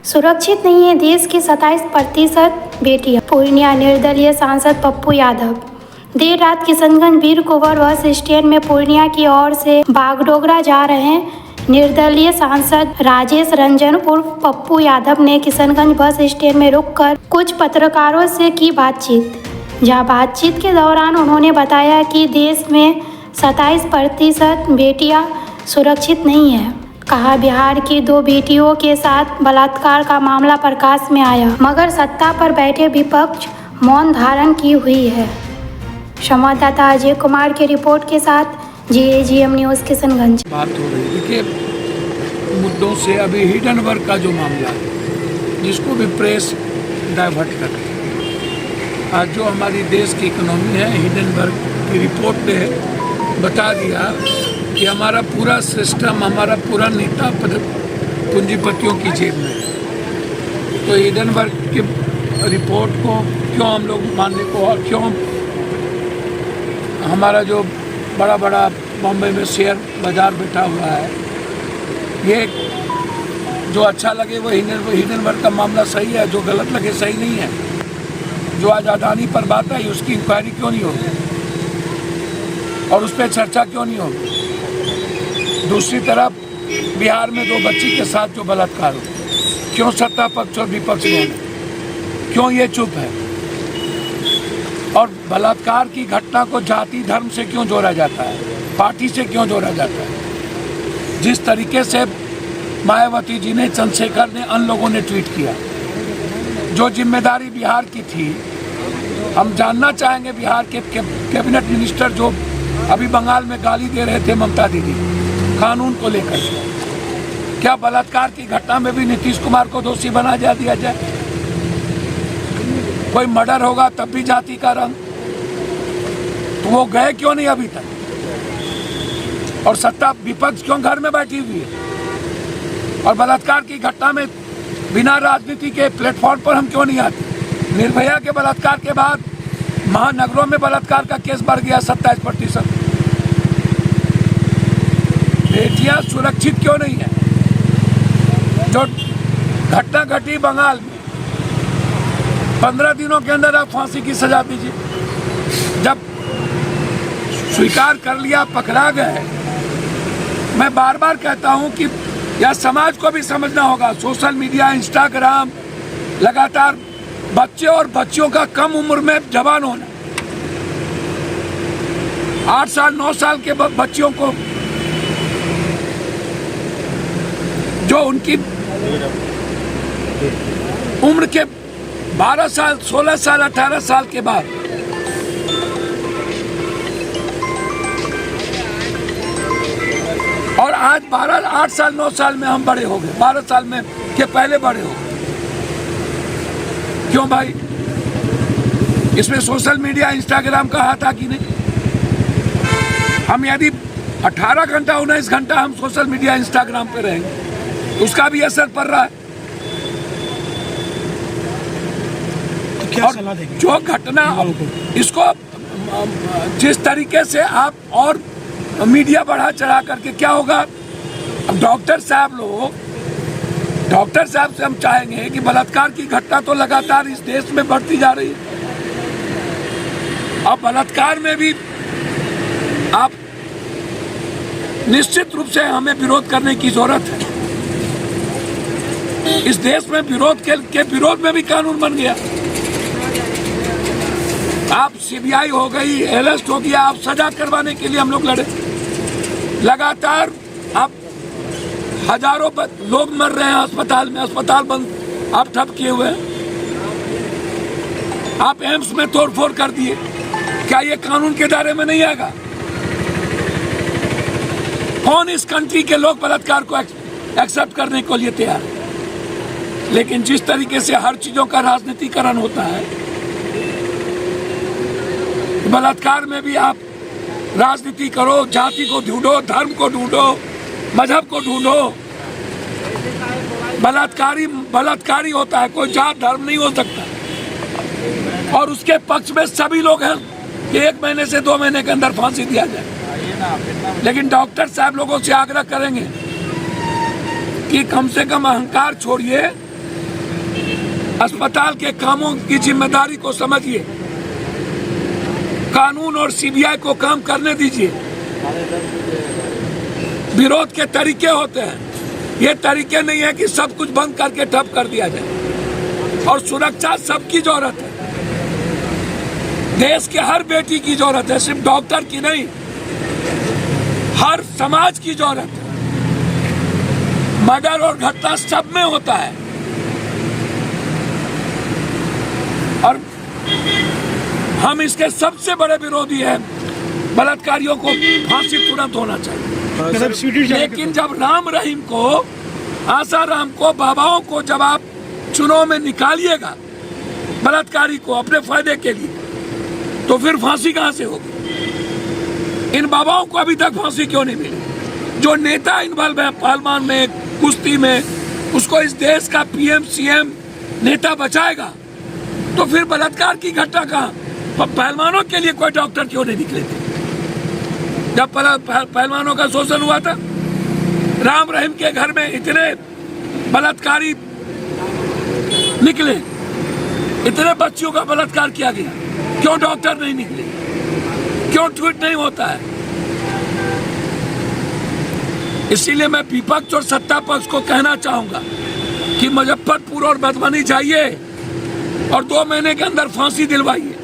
सुरक्षित नहीं है देश की 27% बेटियां। पूर्णिया निर्दलीय सांसद पप्पू यादव। देर रात किशनगंज वीर कुंवर बस स्टैंड में पूर्णिया की ओर से बागडोगरा जा रहे निर्दलीय सांसद राजेश रंजन उर्फ पप्पू यादव ने किशनगंज बस स्टैंड में रुककर कुछ पत्रकारों से की बातचीत। जहां बातचीत के दौरान उन्होंने बताया कि देश में 27% बेटियां सुरक्षित नहीं है। कहा, बिहार की 2 बेटियों के साथ बलात्कार का मामला प्रकाश में आया, मगर सत्ता पर बैठे विपक्ष मौन धारण की हुई है। संवाददाता अजय कुमार की रिपोर्ट के साथ JAGM न्यूज़ किशनगंज। बात हो रही है कि मुद्दों से अभी हिडनबर्ग का जो मामला है, जिसको भी प्रेस डाइवर्ट कर रही है। आज जो हमारी देश की इकोनॉमी है, हिडनबर्ग की रिपोर्ट ने बता दिया कि हमारा पूरा सिस्टम, हमारा पूरा नेता पूंजीपतियों की जेब में है। तो हिडनबर्ग की रिपोर्ट को क्यों हम लोग मानने को, और क्यों हमारा जो बड़ा बड़ा बॉम्बे में शेयर बाजार बैठा हुआ है, ये जो अच्छा लगे वो हिडनबर्ग का मामला सही है, जो गलत लगे सही नहीं है। जो आज अडानी पर बात आई, उसकी इंक्वायरी क्यों नहीं होगी और उस पर चर्चा क्यों नहीं होगी। दूसरी तरफ बिहार में 2 बच्ची के साथ जो बलात्कार हो, क्यों सत्ता पक्ष और विपक्ष में, क्यों ये चुप है। और बलात्कार की घटना को जाति धर्म से क्यों जोड़ा जाता है, पार्टी से क्यों जोड़ा जाता है। जिस तरीके से मायावती जी ने, चंद्रशेखर ने, अन्य लोगों ने ट्वीट किया, जो जिम्मेदारी बिहार की थी, हम जानना चाहेंगे बिहार के कैबिनेट मिनिस्टर जो अभी बंगाल में गाली दे रहे थे ममता दीदी कानून को लेकर, क्या बलात्कार की घटना में भी नीतीश कुमार को दोषी बना दिया जाए। कोई मर्डर होगा तब भी जाति का रंग, तो वो गए क्यों नहीं अभी तक। और सत्ता विपक्ष क्यों घर में बैठी हुई है। और बलात्कार की घटना में बिना राजनीति के प्लेटफॉर्म पर हम क्यों नहीं आते। निर्भया के बलात्कार के बाद महानगरों में बलात्कार का केस बढ़ गया 27%। बेटियां सुरक्षित क्यों नहीं है। जो घटना घटी बंगाल में, 15 दिनों के अंदर आप फांसी की सजा दीजिए। जब स्वीकार कर लिया, पकड़ा गए, मैं बार बार कहता हूं कि यह समाज को भी समझना होगा। सोशल मीडिया, इंस्टाग्राम, लगातार बच्चे और बच्चियों का कम उम्र में जवान होना, 8 साल 9 साल के बच्चियों को जो उनकी उम्र के 12 साल, 16 साल, 18 साल के बाद और आज 8 साल 9 साल में हम बड़े हो गए, 12 साल में के पहले बड़े हो गए। क्यों भाई, इसमें सोशल मीडिया, इंस्टाग्राम का हाथ था कि नहीं। हम यदि 18 घंटा 19 घंटा हम सोशल मीडिया, इंस्टाग्राम पे रहेंगे, उसका भी असर पड़ रहा है। क्या सलाह देंगे? जो घटना, इसको जिस तरीके से आप और मीडिया बढ़ा चढ़ा करके क्या होगा। अब डॉक्टर साहब से हम चाहेंगे कि बलात्कार की घटना तो लगातार इस देश में बढ़ती जा रही है। अब बलात्कार में भी आप निश्चित रूप से हमें विरोध करने की जरूरत है। इस देश में विरोध के विरोध में भी कानून बन गया। आप CBI हो गई, अरेस्ट हो गया, आप सजा करवाने के लिए हम लोग लड़े। लगातार आप हजारों लोग मर रहे हैं अस्पताल में, अस्पताल बंद आप ठप किए हुए हैं। आप एम्स में तोड़फोड़ कर दिए, क्या ये कानून के दायरे में नहीं आएगा। कौन इस कंट्री के लोग बलात्कार को एक्सेप्ट करने को लिए तैयार। लेकिन जिस तरीके से हर चीजों का राजनीतिकरण होता है, बलात्कार में भी आप राजनीति करो, जाति को ढूंढो, धर्म को ढूंढो, मजहब को ढूंढो। बलात्कारी होता है, कोई जात धर्म नहीं हो सकता। और उसके पक्ष में सभी लोग हैं कि 1 महीने से 2 महीने के अंदर फांसी दिया जाए। लेकिन डॉक्टर साहब लोगों से आग्रह करेंगे कि कम से कम अहंकार छोड़िए अस्पताल के कामों की जिम्मेदारी को समझिए, कानून और सीबीआई को काम करने दीजिए। विरोध के तरीके होते हैं, ये तरीके नहीं है कि सब कुछ बंद करके ठप कर दिया जाए। और सुरक्षा सबकी जरूरत है, देश के हर बेटी की जरूरत है, सिर्फ डॉक्टर की नहीं, हर समाज की जरूरत है। मर्डर और घटना सब में होता है और हम इसके सबसे बड़े विरोधी हैं। बलात्कारियों को फांसी तुरंत होना चाहिए। लेकिन जब राम रहीम को, आसाराम को, बाबाओं को जब आप चुनाव में निकालिएगा बलात्कारी को अपने फायदे के लिए, तो फिर फांसी कहां से होगी? इन बाबाओं को अभी तक फांसी क्यों नहीं मिली? जो नेता इन्वॉल्व है पहलवान में, कुश्ती में, उसको इस देश का पीएम सीएम नेता बचाएगा, तो फिर बलात्कार की घटना कहां? पहलवानों के लिए कोई डॉक्टर क्यों नहीं निकले थे जब पहलवानों का शोषण हुआ था? राम रहीम के घर में इतने बलात्कारी निकले, इतने बच्चियों का बलात्कार किया गया, क्यों डॉक्टर नहीं निकले? क्यों ट्वीट नहीं होता है? इसीलिए मैं विपक्ष और सत्ता पक्ष को कहना चाहूंगा कि मुजफ्फरपुर और मधुबनी जाइए और 2 महीने के अंदर फांसी दिलवाइए।